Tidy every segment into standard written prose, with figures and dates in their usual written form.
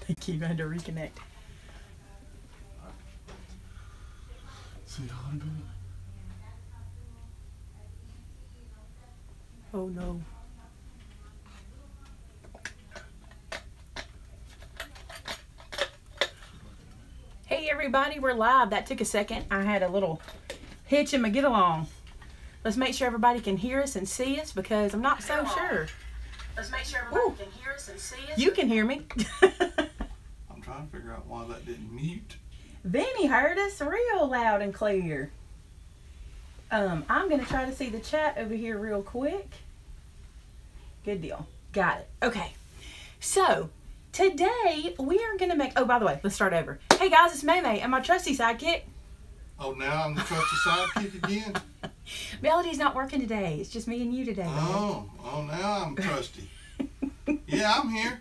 Thank you. I had to reconnect. See how I'm doing? Oh no. Hey everybody, we're live. That took a second. I had a little hitch in my get along. Let's make sure everybody can hear us and see us because I'm not so sure. Let's make sure everybody can hear us and see us. You can hear me. I'm trying to figure out why that didn't mute. Benny heard us real loud and clear. I'm going to try to see the chat over here real quick. Good deal. Got it. Okay. So, today we are going to make... Oh, by the way, let's start over. Hey guys, it's Maymay and my trusty sidekick. Oh, now I'm the trusty sidekick again? Melody's not working today. It's just me and you today. Oh, now I'm trusty. Yeah, I'm here.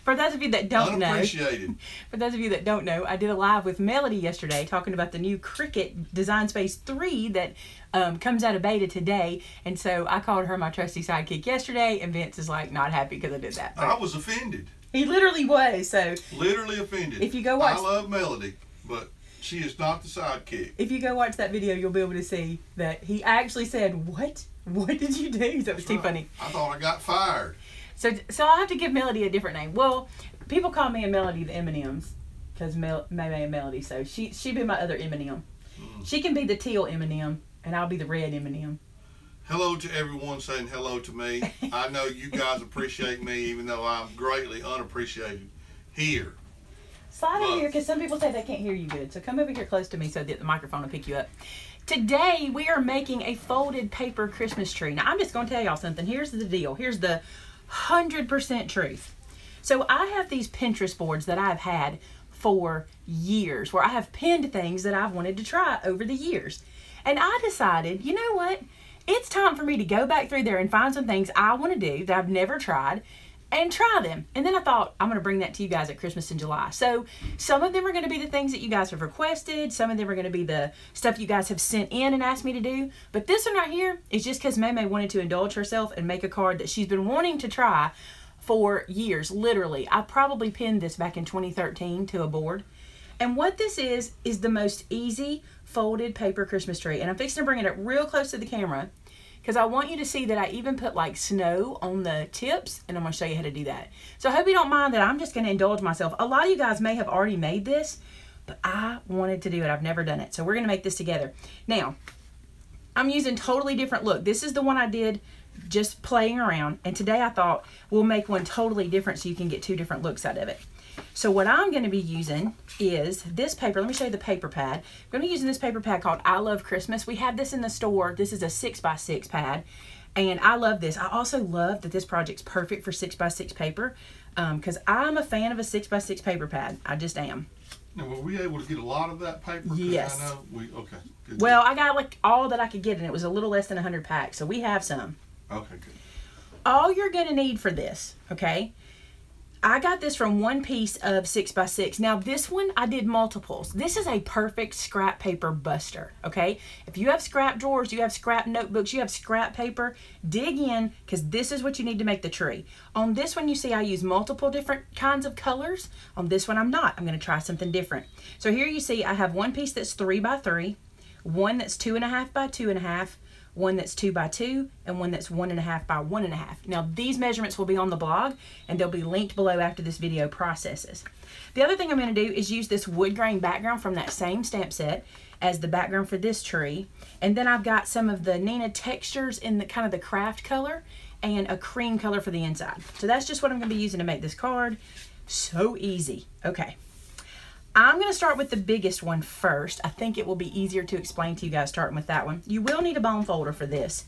For those of you that don't know, Unappreciated. For those of you that don't know, I did a live with Melody yesterday talking about the new Cricut Design Space 3 that comes out of beta today. And so I called her my trusty sidekick yesterday, and Vince is like not happy because I did that. But I was offended. he literally was. So Literally offended. if you go watch, I love Melody, but she is not the sidekick. if you go watch that video, you'll be able to see that he actually said, "What? What did you do?" That was too funny. I thought I got fired. So I'll have to give Melody a different name. Well, people call me and Melody the M&Ms because Maymay and Melody. So she be my other M&M. She can be the teal M&M, and I'll be the red M&M. Hello to everyone saying hello to me. I know you guys appreciate me, even though I'm greatly unappreciated here. Slide over here because some people say they can't hear you good. So come over here close to me so that the microphone will pick you up. Today we are making a folded paper Christmas tree. Now I'm just going to tell y'all something. Here's the deal. Here's the 100% truth. So I have these Pinterest boards that I've had for years where I have pinned things that I've wanted to try over the years. And I decided, you know what? It's time for me to go back through there and find some things I want to do that I've never tried and try them. And then I thought, I'm going to bring that to you guys at Christmas in July. So some of them are going to be the things that you guys have requested. Some of them are going to be the stuff you guys have sent in and asked me to do. But this one right here is just because Maymay wanted to indulge herself and make a card that she's been wanting to try for years. Literally, I probably pinned this back in 2013 to a board. And what this is the most easy folded paper Christmas tree. And I'm fixing to bring it up real close to the camera because I want you to see that I even put like snow on the tips, and I'm going to show you how to do that. So I hope you don't mind that I'm just going to indulge myself. A lot of you guys may have already made this, but I wanted to do it. I've never done it. So we're going to make this together. Now, I'm using totally different look. This is the one I did just playing around, and today I thought we'll make one totally different so you can get two different looks out of it. So what I'm going to be using is this paper. Let me show you the paper pad. I'm going to be using this paper pad called I Love Christmas. We have this in the store. This is a 6x6 pad, and I love this. I also love that this project's perfect for 6x6 paper because I'm a fan of a 6x6 paper pad. I just am. Now, were we able to get a lot of that paper? Yes. I know okay. Good. Well, I got like all that I could get, and it was a little less than 100 packs, so we have some. Okay, good. All you're going to need for this, okay, I got this from one piece of 6x6. Now this one, I did multiples. This is a perfect scrap paper buster, okay? If you have scrap drawers, you have scrap notebooks, you have scrap paper, dig in because this is what you need to make the tree. On this one, you see I use multiple different kinds of colors. On this one, I'm not. I'm going to try something different. So here you see I have one piece that's 3x3, one that's 2.5 by 2.5, one that's 2x2, and one that's 1.5 by 1.5. Now these measurements will be on the blog and they'll be linked below after this video processes. The other thing I'm going to do is use this wood grain background from that same stamp set as the background for this tree. And then I've got some of the Nina textures in the kind of the craft color and a cream color for the inside. So that's just what I'm going to be using to make this card. So easy. Okay. I'm going to start with the biggest one first. I think it will be easier to explain to you guys starting with that one. You will need a bone folder for this.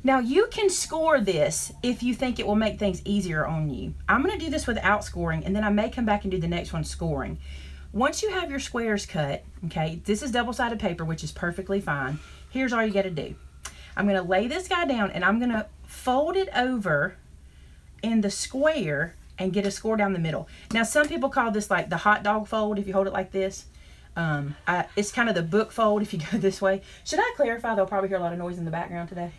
Now you can score this if you think it will make things easier on you. I'm going to do this without scoring, and then I may come back and do the next one scoring. Once you have your squares cut, okay, this is double-sided paper, which is perfectly fine. Here's all you got to do. I'm going to lay this guy down, and I'm going to fold it over in the square and get a score down the middle. Now some people call this like the hot dog fold if you hold it like this. It's kind of the book fold if you go this way. Should I clarify? They'll probably hear a lot of noise in the background today.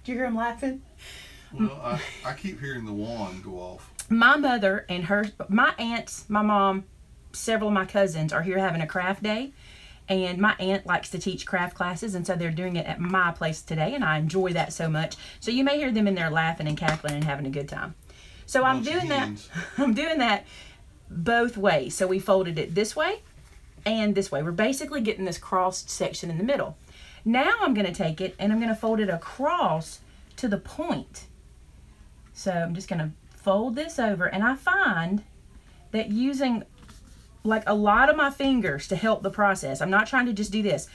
Do you hear them laughing? Well, I keep hearing the wand go off. my mother and my aunts, my mom, several of my cousins are here having a craft day. And my aunt likes to teach craft classes, and so they're doing it at my place today, and I enjoy that so much. So you may hear them in there laughing and cackling and having a good time. So I'm doing that. I'm doing that both ways. So we folded it this way and this way. We're basically getting this crossed section in the middle. Now I'm going to take it and I'm going to fold it across to the point. So I'm just going to fold this over, and I find that using like a lot of my fingers to help the process. I'm not trying to just do this.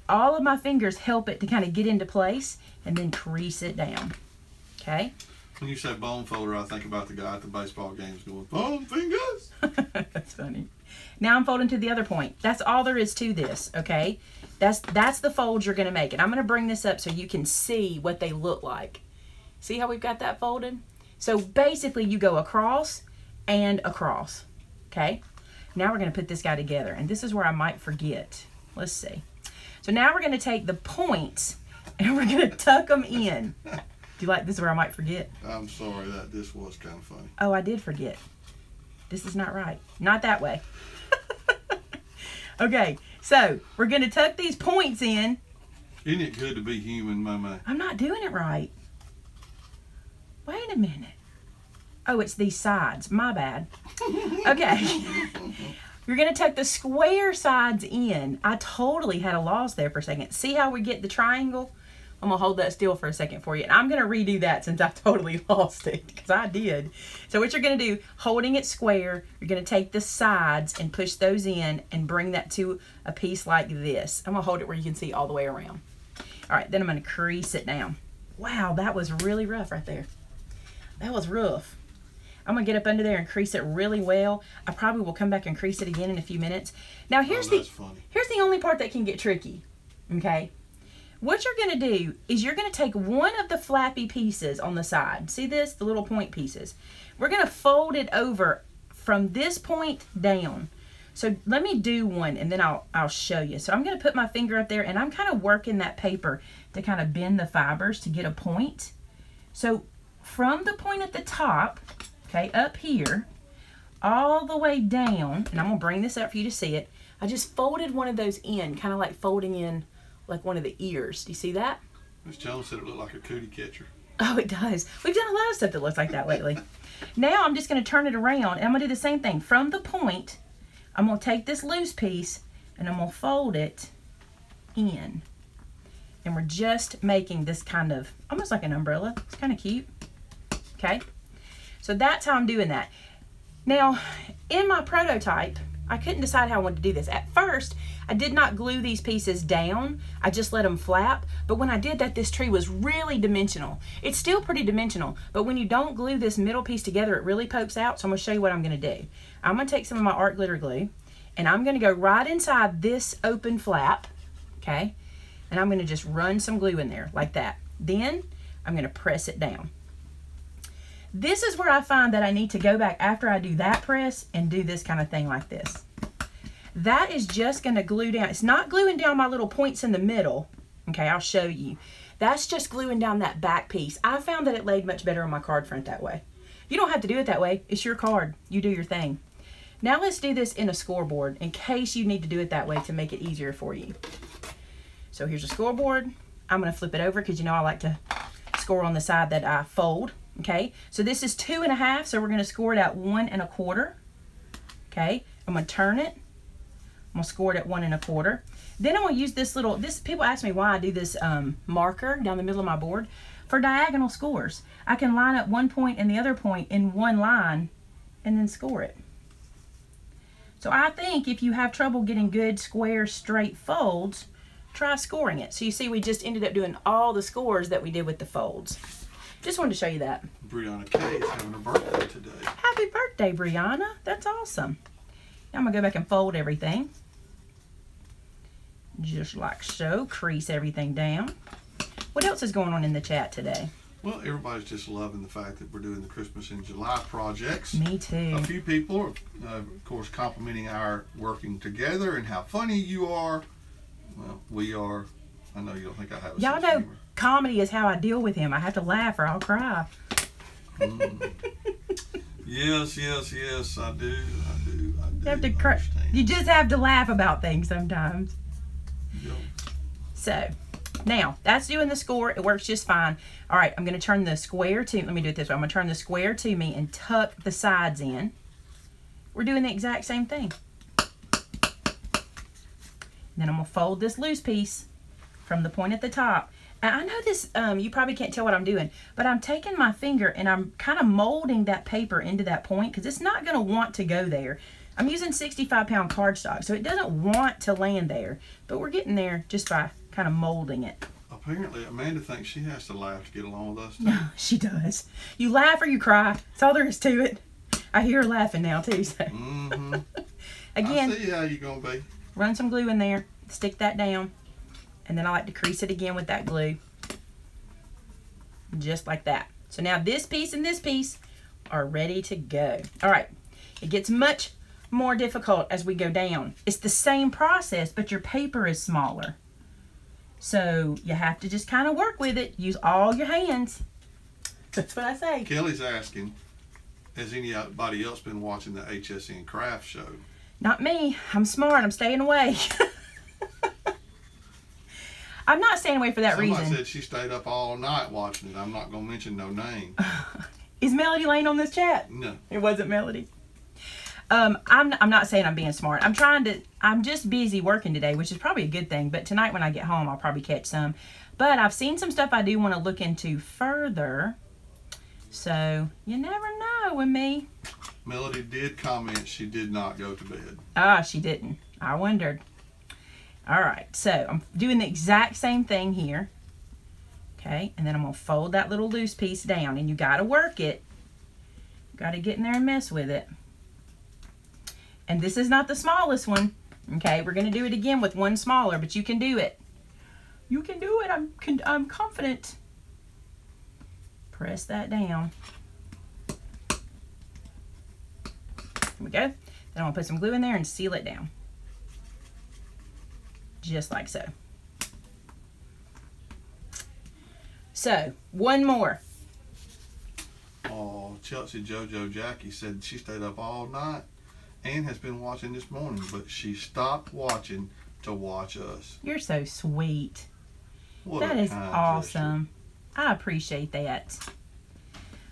All of my fingers help it to kind of get into place, and then crease it down. Okay? When you say bone folder, I think about the guy at the baseball games going, bone fingers. That's funny. Now I'm folding to the other point. That's all there is to this, okay? That's the fold you're going to make. And I'm going to bring this up so you can see what they look like. See how we've got that folded? So basically you go across and across, okay? Now we're going to put this guy together, and this is where I might forget. Let's see. So now we're going to take the points and we're going to tuck them in. Do you like this is where I might forget? I'm sorry, this was kind of funny. Oh, I did forget. This is not right. Not that way. Okay, so we're going to tuck these points in. Isn't it good to be human, Maymay? I'm not doing it right. Wait a minute. Oh, it's these sides. My bad. Okay. You're going to tuck the square sides in. I totally had a loss there for a second. See how we get the triangle? I'm going to hold that still for a second for you. And I'm going to redo that since I totally lost it, because I did. So what you're going to do, holding it square, you're going to take the sides and push those in and bring that to a piece like this. I'm going to hold it where you can see all the way around. All right, then I'm going to crease it down. Wow, that was really rough right there. That was rough. I'm going to get up under there and crease it really well. I probably will come back and crease it again in a few minutes. Now here's the only part that can get tricky, okay? What you're going to do is you're going to take one of the flappy pieces on the side. See this? The little point pieces. We're going to fold it over from this point down. So let me do one and then I'll show you. So I'm going to put my finger up there and I'm kind of working that paper to kind of bend the fibers to get a point. So from the point at the top, okay, up here, all the way down, and I'm going to bring this up for you to see it. I just folded one of those in, kind of like folding in like one of the ears. Do you see that? Miss Jones said it looked like a cootie catcher. Oh, it does. We've done a lot of stuff that looks like that lately. Now I'm just going to turn it around, and I'm going to do the same thing. From the point, I'm going to take this loose piece, and I'm going to fold it in. And we're just making this kind of, almost like an umbrella. It's kind of cute. Okay? So that's how I'm doing that. Now, in my prototype, I couldn't decide how I wanted to do this. At first, I did not glue these pieces down. I just let them flap. But when I did that, this tree was really dimensional. It's still pretty dimensional, but when you don't glue this middle piece together, it really pokes out. So I'm going to show you what I'm going to do. I'm going to take some of my art glitter glue, and I'm going to go right inside this open flap, okay? And I'm going to just run some glue in there like that. Then I'm going to press it down. This is where I find that I need to go back after I do that press and do this kind of thing like this. That is just going to glue down. It's not gluing down my little points in the middle. Okay, I'll show you. That's just gluing down that back piece. I found that it laid much better on my card front that way. You don't have to do it that way. It's your card. You do your thing. Now let's do this in a scoreboard in case you need to do it that way to make it easier for you. So here's a scoreboard. I'm going to flip it over because you know I like to score on the side that I fold. Okay, so this is 2.5, so we're going to score it at 1 1/4. Okay, I'm going to turn it. I'm going to score it at 1 1/4. Then I'm going to use this little, people ask me why I do this marker down the middle of my board. For diagonal scores. I can line up one point and the other point in one line and then score it. So I think if you have trouble getting good square straight folds, try scoring it. So you see we just ended up doing all the scores that we did with the folds. Just wanted to show you that. Brianna K is having a birthday today. Happy birthday, Brianna. That's awesome. Now I'm going to go back and fold everything. Just like so. Crease everything down. What else is going on in the chat today? Well, everybody's just loving the fact that we're doing the Christmas in July projects. Me too. A few people are, of course, complimenting our working together and how funny you are. Well, we are. I know you don't think I have a Y'all sense know of humor. Comedy is how I deal with him. I have to laugh or I'll cry. Yes, I do. You have to you just have to laugh about things sometimes. Yep. So, now, that's doing the score. It works just fine. All right, I'm going to turn the square to, let me do it this way. I'm going to turn the square to me and tuck the sides in. We're doing the exact same thing. Then I'm going to fold this loose piece from the point at the top. And I know this, you probably can't tell what I'm doing, but I'm taking my finger and I'm kind of molding that paper into that point because it's not going to want to go there. I'm using 65-pound cardstock, so it doesn't want to land there, but we're getting there just by kind of molding it. Apparently, Amanda thinks she has to laugh to get along with us, too. No, she does. You laugh or you cry. That's all there is to it. I hear her laughing now, too. So. Mm-hmm. Again, I see how you're going to be. Run some glue in there, stick that down, and then I like to crease it again with that glue. Just like that. So now this piece and this piece are ready to go. All right, it gets much more difficult as we go down. It's the same process, but your paper is smaller. So you have to just kind of work with it. Use all your hands. That's what I say. Kelly's asking, has anybody else been watching the HSN craft show? Not me. I'm smart. I'm staying away. I'm not staying away for that reason. Somebody said she stayed up all night watching it. I'm not going to mention no name. Is Melody Lane on this chat? No. It wasn't Melody. I'm not saying I'm being smart. I'm just busy working today, which is probably a good thing. But tonight when I get home, I'll probably catch some. But I've seen some stuff I do want to look into further. So you never know with me. Melody did comment she did not go to bed. Ah, she didn't. I wondered. All right, so I'm doing the exact same thing here. Okay, and then I'm going to fold that little loose piece down. And you got to work it. Got to get in there and mess with it. And this is not the smallest one. Okay, we're going to do it again with one smaller, but you can do it. You can do it. I'm confident. Press that down. There we go. Then I'm going to put some glue in there and seal it down. Just like so. So, one more. Oh, Chelsea JoJo Jackie said she stayed up all night and has been watching this morning, but she stopped watching to watch us. You're so sweet. What That is awesome. I appreciate that.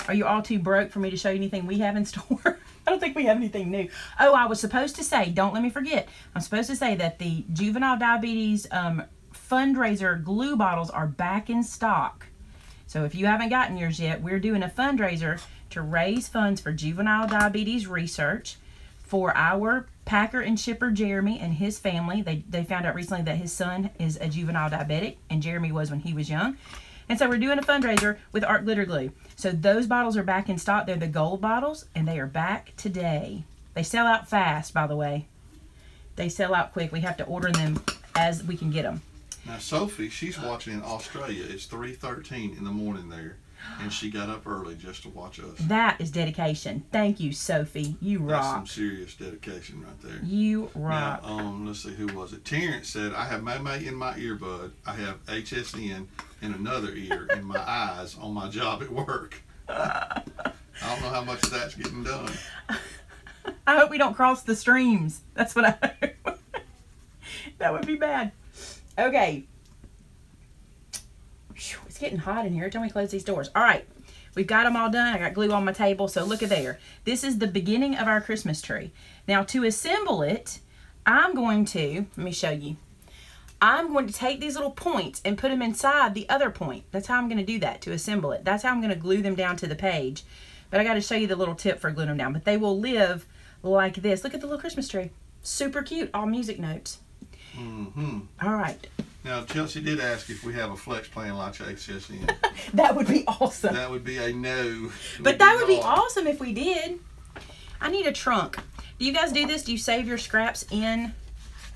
Are you all too broke for me to show you anything we have in store? I don't think we have anything new. Oh, I was supposed to say, don't let me forget, I'm supposed to say that the juvenile diabetes fundraiser glue bottles are back in stock. So if you haven't gotten yours yet, we're doing a fundraiser to raise funds for juvenile diabetes research for our packer and shipper Jeremy and his family. They found out recently that his son is a juvenile diabetic, and Jeremy was when he was young. And so we're doing a fundraiser with art glitter glue. So those bottles are back in stock. They're the gold bottles, and they are back today. They sell out fast, by the way. They sell out quick. We have to order them as we can get them. Now, Sophie, she's watching in Australia. It's 3:13 in the morning there, and she got up early just to watch us. That is dedication. Thank you, Sophie. You rock. That's some serious dedication right there. You rock. Now, let's see, who was it? Terrence said, I have Maymay in my earbud. I have HSN in another ear in my eyes on my job at work. I don't know how much of that's getting done. I hope we don't cross the streams. That's what I hope. That would be bad. Okay. Whew, it's getting hot in here. Tell me to close these doors. All right. We've got them all done. I got glue on my table. So look at there. This is the beginning of our Christmas tree. Now to assemble it, I'm going to, let me show you. I'm going to take these little points and put them inside the other point. That's how I'm going to do that to assemble it. That's how I'm going to glue them down to the page. But I got to show you the little tip for gluing them down. But they will live like this. Look at the little Christmas tree. Super cute. All music notes. Mm-hmm. All right. Now, Chelsea did ask if we have a flex plan like HSN. That would be awesome. That would be a no. But that would be awesome if we did. I need a trunk. Do you guys do this? Do you save your scraps in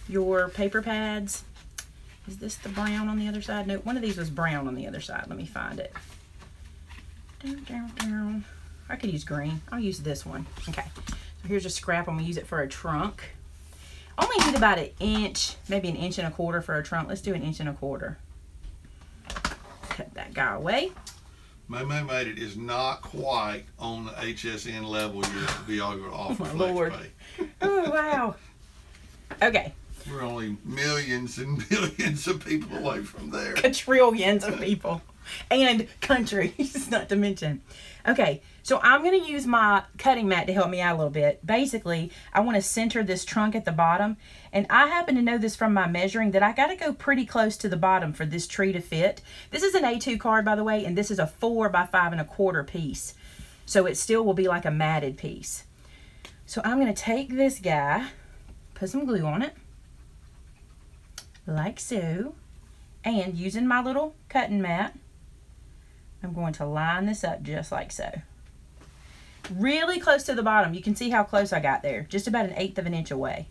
your paper pads? Is this the brown on the other side? No, one of these was brown on the other side. Let me find it. Down, down, down. I could use green. I'll use this one. Okay. So here's a scrap. I'm going to use it for a trunk. Only need about an inch, maybe an inch and a quarter for a trunk. Let's do an inch and a quarter. Cut that guy away. Maymay Made It is not quite on the HSN level yet to be able to offer my flex Lord. pay. Oh, wow. Okay. We're only millions and billions of people away from there. Trillions of people. And countries, not to mention. Okay, so I'm going to use my cutting mat to help me out a little bit. Basically, I want to center this trunk at the bottom. And I happen to know this from my measuring that I got to go pretty close to the bottom for this tree to fit. This is an A2 card, by the way, and this is a 4 by 5 1/4 piece. So it still will be like a matted piece. So I'm going to take this guy, put some glue on it, like so. And using my little cutting mat, I'm going to line this up just like so. Really close to the bottom. You can see how close I got there. Just about 1/8 of an inch away.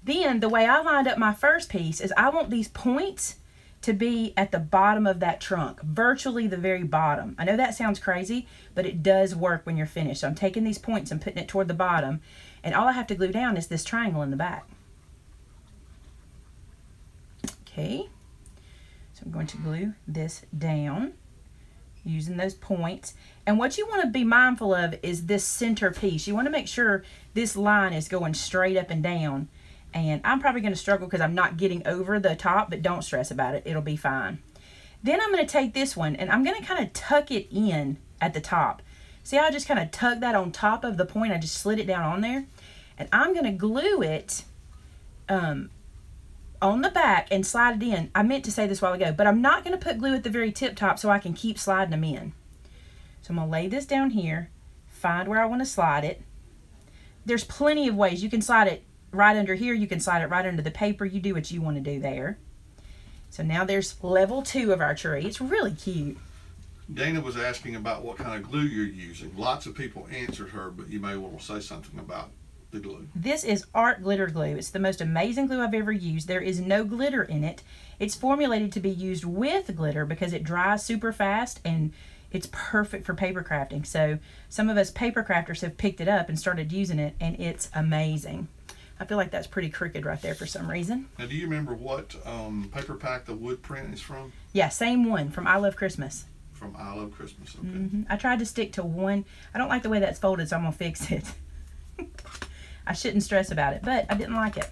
Then the way I lined up my first piece is I want these points to be at the bottom of that trunk. Virtually the very bottom. I know that sounds crazy, but it does work when you're finished. So I'm taking these points and putting it toward the bottom. And all I have to glue down is this triangle in the back. Okay. So I'm going to glue this down using those points. And what you want to be mindful of is this center piece. You want to make sure this line is going straight up and down. And I'm probably going to struggle because I'm not getting over the top, but don't stress about it. It'll be fine. Then I'm going to take this one and I'm going to kind of tuck it in at the top. See how I just kind of tuck that on top of the point? I just slid it down on there. And I'm going to glue it on the back and slide it in. I meant to say this a while ago, but I'm not going to put glue at the very tip top so I can keep sliding them in. So I'm going to lay this down here, find where I want to slide it. There's plenty of ways. You can slide it right under here. You can slide it right under the paper. You do what you want to do there. So now there's level 2 of our tree. It's really cute. Dana was asking about what kind of glue you're using. Lots of people answered her, but you may want to say something about the glue. This is art glitter glue. It's the most amazing glue I've ever used. There is no glitter in it. It's formulated to be used with glitter because it dries super fast and it's perfect for paper crafting. So some of us paper crafters have picked it up and started using it, and it's amazing. I feel like that's pretty crooked right there for some reason. Now, do you remember what paper pack the wood print is from? Yeah, same one from I Love Christmas. From I Love Christmas, okay. I tried to stick to one. I don't like the way that's folded, so I'm going to fix it. I shouldn't stress about it, but I didn't like it.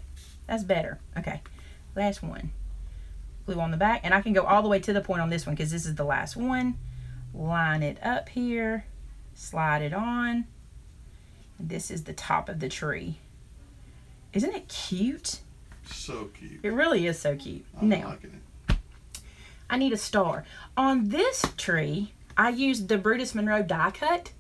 That's better. Okay, last one. Glue on the back, and I can go all the way to the point on this one because this is the last one. Line it up here, slide it on. And this is the top of the tree. Isn't it cute? So cute. It really is so cute. I'm Now, liking it. I need a star. On this tree, I used the Brutus Monroe die cut,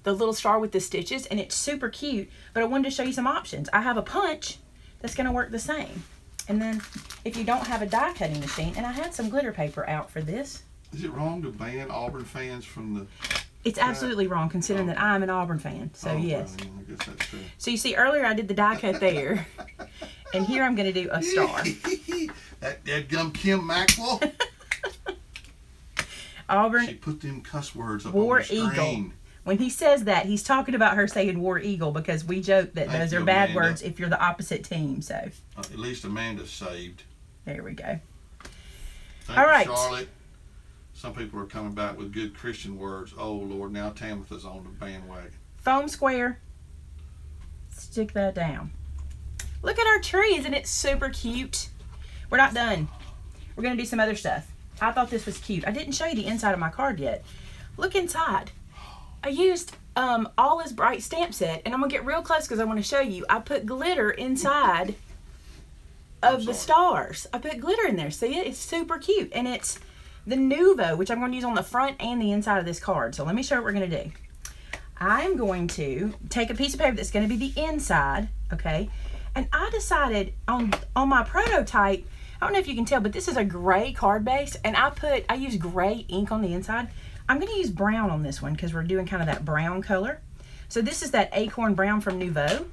the little star with the stitches, and it's super cute, but I wanted to show you some options. I have a punch that's going to work the same. And then if you don't have a die cutting machine, and I had some glitter paper out for this. Is it wrong to ban Auburn fans from the... It's absolutely wrong considering that I'm an Auburn fan, so yes. Well, I guess that's true. So you see earlier I did the die cut there, and here I'm going to do a star. that gum Kim Maxwell. Auburn. She put them cuss words up War on the screen. Eagle. When he says that, he's talking about her saying War Eagle because we joke that Thank those you, are bad Amanda. words if you're the opposite team. So At least Amanda's saved. there we go. Thank All you, right. Charlotte. Some people are coming back with good Christian words. Oh, Lord, now Tamitha's on the bandwagon. Foam square. Stick that down. Look at our tree. Isn't it super cute? We're not done. We're going to do some other stuff. I thought this was cute. I didn't show you the inside of my card yet. Look inside. I used All Is Bright stamp set, and I'm going to get real close because I want to show you. I put glitter inside of the stars. I put glitter in there. See it? It's super cute. And it's the Nuvo, which I'm going to use on the front and the inside of this card. So let me show you what we're going to do. I'm going to take a piece of paper that's going to be the inside, okay? And I decided on my prototype, I don't know if you can tell, but this is a gray card base, and I used gray ink on the inside. I'm going to use brown on this one because we're doing kind of that brown color. So this is that acorn brown from Nuvo.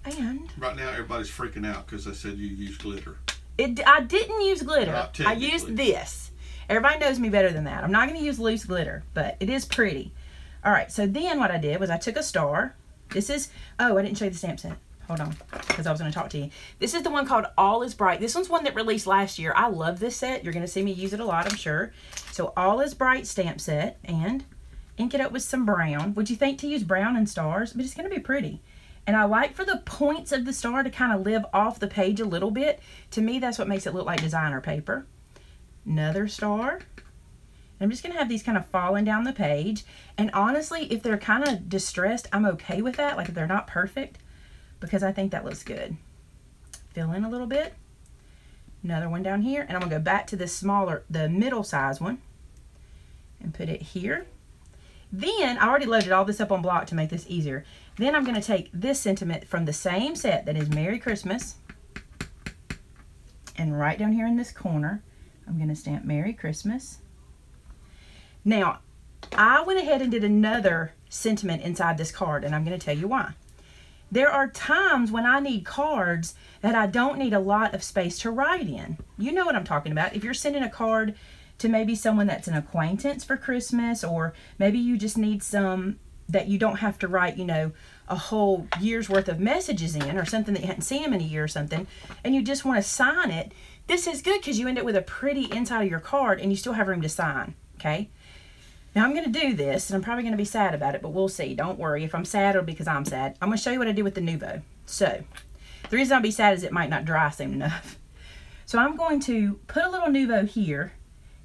And Right now, everybody's freaking out because they said you used glitter. I didn't use glitter. Not I used this. Everybody knows me better than that. I'm not going to use loose glitter, but it is pretty. All right, so then what I did was I took a star. This is, oh, I didn't show you the stamp set. hold on, because I was going to talk to you. This is the one called All Is Bright. This one's one that released last year. I love this set. You're going to see me use it a lot, I'm sure. So All Is Bright stamp set, and ink it up with some brown. Would you think to use brown and stars? But it's going to be pretty. And I like for the points of the star to kind of live off the page a little bit. To me, that's what makes it look like designer paper. Another star. I'm just going to have these kind of falling down the page. And honestly, if they're kind of distressed, I'm okay with that. Like if they're not perfect, because I think that looks good. Fill in a little bit. Another one down here. And I'm going to go back to this smaller, the middle size one, and put it here. Then, I already loaded all this up on block to make this easier. Then I'm going to take this sentiment from the same set that is Merry Christmas. And right down here in this corner, I'm going to stamp Merry Christmas. Now, I went ahead and did another sentiment inside this card, and I'm going to tell you why. There are times when I need cards that I don't need a lot of space to write in. You know what I'm talking about. If you're sending a card to maybe someone that's an acquaintance for Christmas, or maybe you just need some that you don't have to write, you know, a whole year's worth of messages in, or something that you hadn't seen them in a year or something, and you just want to sign it, this is good because you end up with a pretty inside of your card and you still have room to sign, okay? Now I'm going to do this, and I'm probably going to be sad about it, but we'll see. Don't worry. If I'm sad, it'll be because I'm sad. I'm going to show you what I did with the Nuvo. So, the reason I'll be sad is it might not dry soon enough. So I'm going to put a little Nuvo here,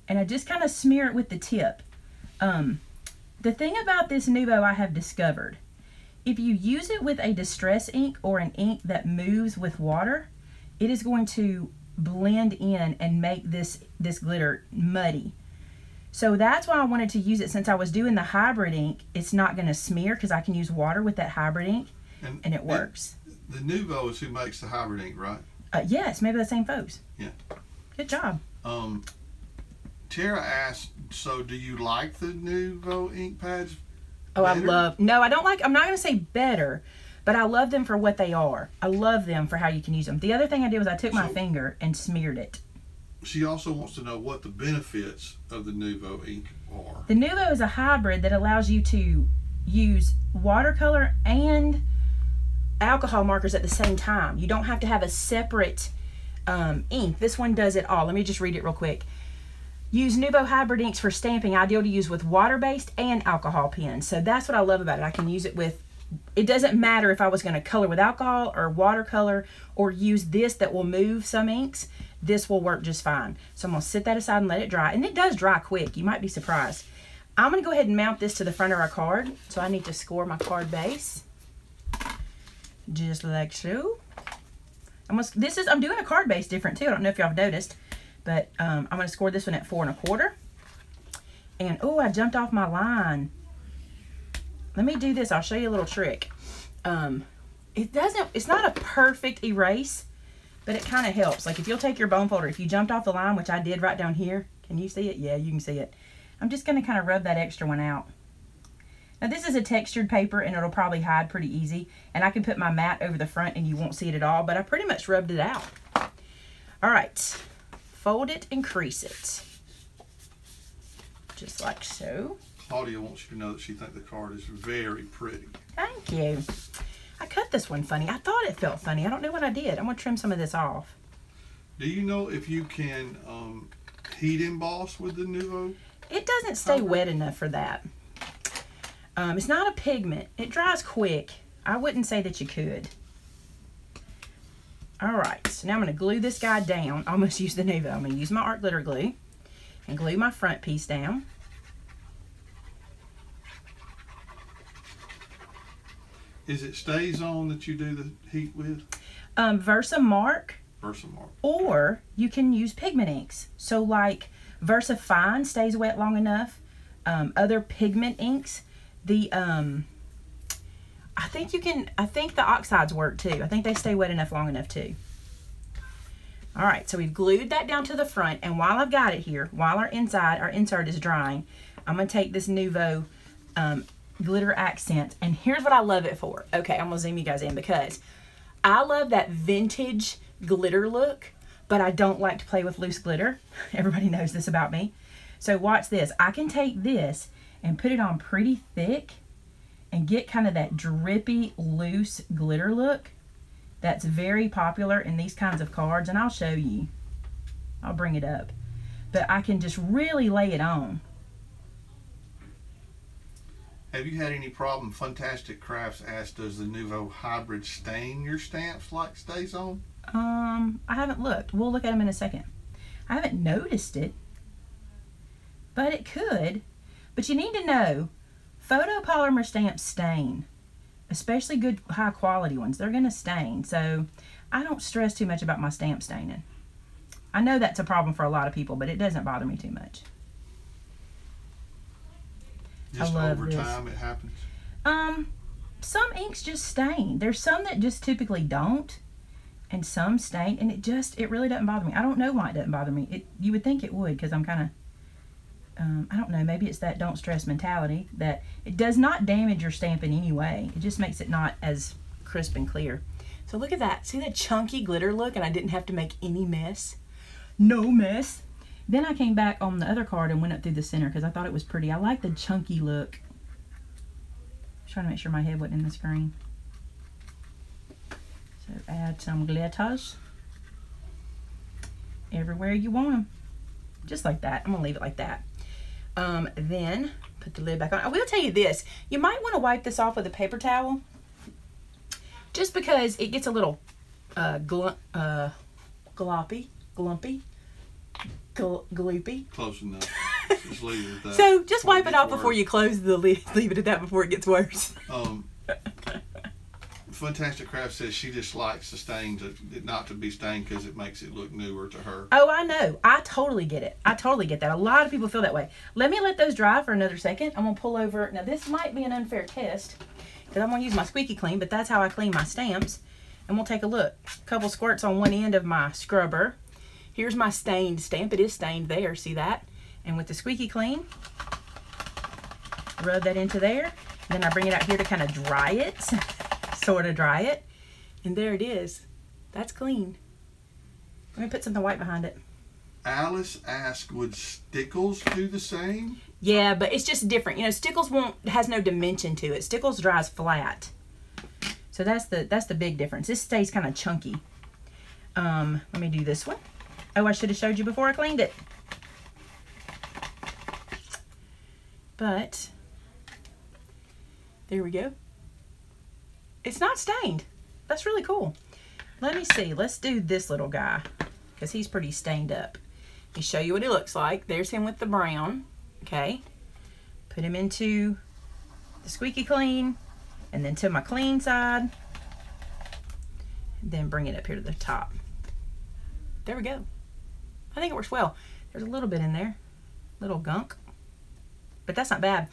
and I just kind of smear it with the tip. The thing about this Nuvo I have discovered, if you use it with a distress ink or an ink that moves with water, it is going to blend in and make this glitter muddy. So that's why I wanted to use it. Since I was doing the hybrid ink, it's not going to smear because I can use water with that hybrid ink, and it works. The Nuvo is who makes the hybrid ink, right? Yes, maybe the same folks. Yeah. Good job. Tara asked, so do you like the Nuvo ink pads? Oh, better? No, I don't like, I'm not going to say better, but I love them for what they are. I love them for how you can use them. The other thing I did was I took my finger and smeared it. She also wants to know what the benefits of the Nuvo ink are. The Nuvo is a hybrid that allows you to use watercolor and alcohol markers at the same time. You don't have to have a separate ink. This one does it all. Let me just read it real quick. Use Nuvo hybrid inks for stamping, ideal to use with water-based and alcohol pens. So that's what I love about it. I can use it with, it doesn't matter if I was going to color with alcohol or watercolor or use this that will move some inks. This will work just fine. So I'm going to sit that aside and let it dry. And it does dry quick. You might be surprised. I'm going to go ahead and mount this to the front of our card. So I need to score my card base. Just like so. I'm doing a card base different too. I don't know if y'all have noticed. But I'm going to score this one at 4 1/4. And, oh, I jumped off my line. Let me do this. I'll show you a little trick. It's not a perfect erase, but it kind of helps. Like if you'll take your bone folder, if you jumped off the line, which I did right down here. Can you see it? Yeah, you can see it. I'm just going to kind of rub that extra one out. Now this is a textured paper and it'll probably hide pretty easy. And I can put my mat over the front and you won't see it at all, but I pretty much rubbed it out. All right. Fold it and crease it. Just like so. Claudia wants you to know that she thinks the card is very pretty. Thank you. I cut this one funny. I thought it felt funny. I don't know what I did. I'm going to trim some of this off. Do you know if you can heat emboss with the Nuvo? It doesn't stay wet enough for that. It's not a pigment. It dries quick. I wouldn't say that you could. Alright, so now I'm going to glue this guy down. I almost used the Nuvo. I'm going to use my art glitter glue and glue my front piece down. Is it StazOn that you do the heat with? Versamark. Versamark. Or you can use pigment inks. So like Versa Fine stays wet long enough. Other pigment inks. I think the oxides work too. I think they stay wet enough long enough too. All right, so we've glued that down to the front, and while I've got it here, while our insert is drying, I'm gonna take this Nuvo glitter accent, and here's what I love it for. Okay, I'm gonna zoom you guys in because I love that vintage glitter look, but I don't like to play with loose glitter. Everybody knows this about me. So watch this. I can take this and put it on pretty thick and get kind of that drippy, loose glitter look. that's very popular in these kinds of cards, and I'll show you. I'll bring it up. But I can just really lay it on. Have you had any problem? Fantastic Crafts asked, does the Nouveau Hybrid stain your stamps like stays on? I haven't looked. We'll look at them in a second. I haven't noticed it, but it could. But you need to know, photopolymer stamps stain, especially good high quality ones. They're going to stain, so I don't stress too much about my stamp staining. I know that's a problem for a lot of people, but it doesn't bother me too much. Just I love over this. time it happens? Some inks just stain. There's some that just typically don't, and some stain, and it really doesn't bother me. I don't know why it doesn't bother me. You would think it would, because I'm kind of, I don't know, maybe it's that don't stress mentality, that it does not damage your stamp in any way. It just makes it not as crisp and clear. So look at that. See that chunky glitter look, and I didn't have to make any mess? No mess. Then I came back on the other card and went up through the center because I thought it was pretty. I like the chunky look. Just trying to make sure my head wasn't in the screen. So add some glitters everywhere you want them. Just like that. I'm going to leave it like that. Then put the lid back on. I will tell you this. You might want to wipe this off with a paper towel, just because it gets a little gloopy. Close enough. Just leave it at that. So just wipe it off worse. before you close the lid. Leave it at that before it gets worse. Fantastic Craft says she just likes the stains, not to be stained because it makes it look newer to her. Oh, I know. I totally get it. I totally get that. A lot of people feel that way. Let me let those dry for another second. I'm going to pull over. Now, this might be an unfair test because I'm going to use my squeaky clean, but that's how I clean my stamps. And we'll take a look. A couple squirts on one end of my scrubber. Here's my stained stamp. It is stained there. See that? And with the squeaky clean, rub that into there. And then I bring it out here to kind of dry it. Sort of dry it. And there it is. That's clean. Let me put something white behind it. Alice asked, would Stickles do the same? Yeah, but it's just different. You know, Stickles has no dimension to it. Stickles dries flat. So that's the big difference. This stays kind of chunky. Let me do this one. Oh, I should have showed you before I cleaned it. But there we go. It's not stained. That's really cool. Let me see. Let's do this little guy because he's pretty stained up. Let me show you what he looks like. There's him with the brown. Okay. Put him into the squeaky clean and then to my clean side. And then bring it up here to the top. There we go. I think it works well. There's a little bit in there. Little gunk. But that's not bad.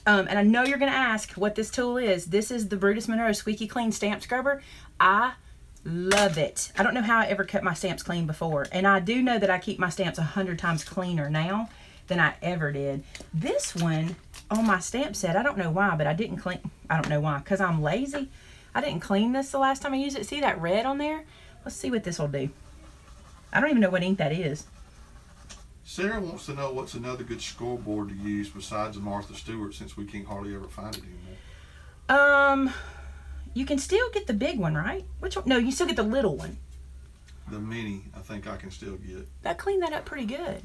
And I know you're going to ask what this tool is. This is the Brutus Monroe Squeaky Clean Stamp Scrubber. I love it. I don't know how I ever kept my stamps clean before. And I do know that I keep my stamps 100 times cleaner now than I ever did. This one on my stamp set, I don't know why, but I didn't clean. I don't know why, because I'm lazy. I didn't clean this the last time I used it. See that red on there? Let's see what this will do. I don't even know what ink that is. Sarah wants to know what's another good scoreboard to use besides the Martha Stewart, since we can't hardly ever find it anymore. You can still get the big one, right? Which one? No, you still get the little one. The mini, I think I can still get. That cleaned that up pretty good.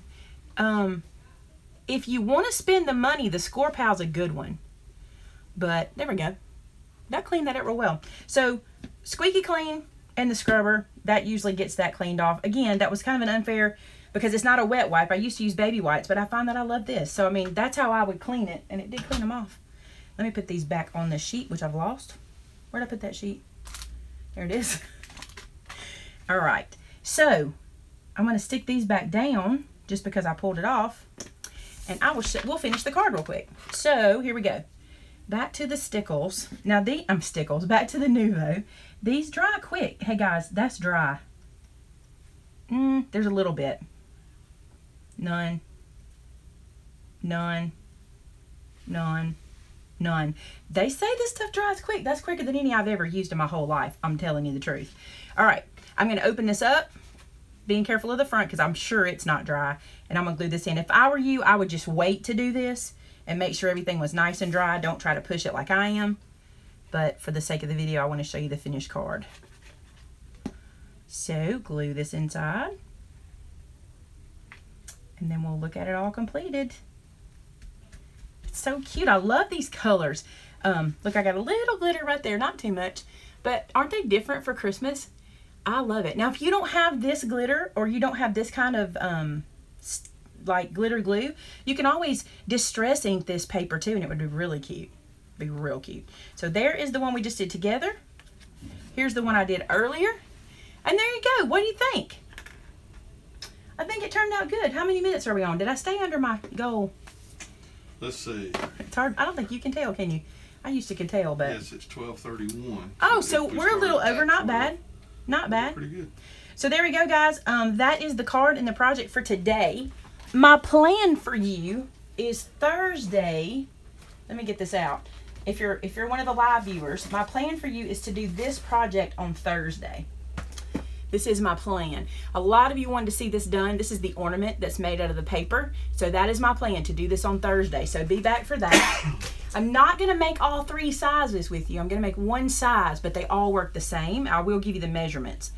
If you want to spend the money, the Score Pal's a good one. But there we go. That cleaned that up real well. So squeaky clean and the scrubber, that usually gets that cleaned off. Again, that was kind of an unfair because it's not a wet wipe. I used to use baby wipes, but I find that I love this. So, I mean, that's how I would clean it, and it did clean them off. Let me put these back on the sheet, which I've lost. Where'd I put that sheet? There it is. All right. So, I'm going to stick these back down just because I pulled it off, and we'll finish the card real quick. So, here we go. Back to the Stickles. Now, back to the Nouveau. These dry quick. Hey, guys, that's dry. There's a little bit. None. None. None. None. They say this stuff dries quick. That's quicker than any I've ever used in my whole life. I'm telling you the truth. All right. I'm going to open this up, being careful of the front because I'm sure it's not dry. And I'm going to glue this in. If I were you, I would just wait to do this and make sure everything was nice and dry. Don't try to push it like I am. But for the sake of the video, I want to show you the finished card. So glue this inside. And then we'll look at it all completed. It's so cute. I love these colors. Look, I got a little glitter right there, not too much, but aren't they different for Christmas? I love it. Now, if you don't have this glitter or you don't have this kind of like glitter glue, you can always distress ink this paper too, and it would be really cute. Be real cute. So there is the one we just did together. Here's the one I did earlier. And there you go. What do you think? I think it turned out good. How many minutes are we on? Did I stay under my goal? Let's see. It's hard. I don't think you can tell, can you? I used to can tell, but... Yes, it's 12:31. Oh, so we're a little over. Not bad. Not bad. Pretty good. So there we go, guys. That is the card and the project for today. My plan for you is Thursday. Let me get this out. If you're one of the live viewers, my plan for you is to do this project on Thursday. This is my plan. A lot of you wanted to see this done. This is the ornament that's made out of the paper. So that is my plan, to do this on Thursday. So be back for that. I'm not going to make all 3 sizes with you. I'm going to make one size, but they all work the same. I will give you the measurements.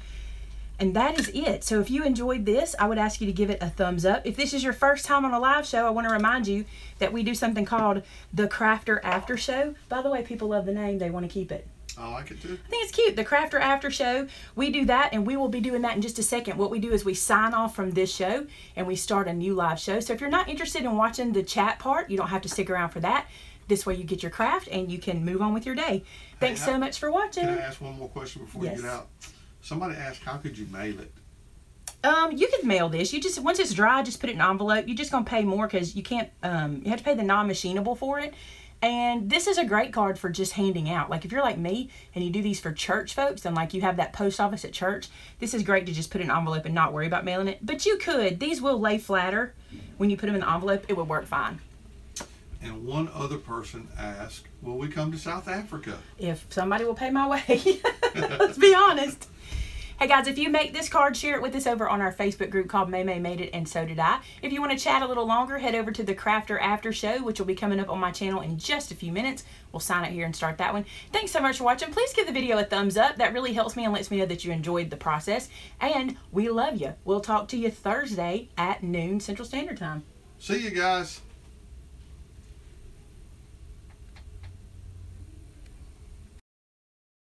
And that is it. So if you enjoyed this, I would ask you to give it a thumbs up. If this is your first time on a live show, I want to remind you that we do something called the Crafter After Show. By the way, people love the name. They want to keep it. I like it too. I think it's cute. The Crafter After Show. We do that, and we will be doing that in just a second. What we do is we sign off from this show, and we start a new live show. So if you're not interested in watching the chat part, you don't have to stick around for that. This way you get your craft, and you can move on with your day. Thanks so much for watching. Can I ask one more question before you get out? Somebody asked, how could you mail it? You could mail this. You just, once it's dry, just put it in an envelope. You're just going to pay more because you can't, you have to pay the non-machinable for it. And this is a great card for just handing out. Like if you're like me and you do these for church folks and like you have that post office at church, this is great to just put in an envelope and not worry about mailing it. But you could. These will lay flatter when you put them in the envelope. It would work fine. And one other person asked, will we come to South Africa? If somebody will pay my way. Let's be honest. Hey guys, if you make this card, share it with us over on our Facebook group called Maymay Made It, and so did I. If you want to chat a little longer, head over to the Crafter After Show, which will be coming up on my channel in just a few minutes. We'll sign it here and start that one. Thanks so much for watching. Please give the video a thumbs up. That really helps me and lets me know that you enjoyed the process. And we love you. We'll talk to you Thursday at noon Central Standard Time. See you guys.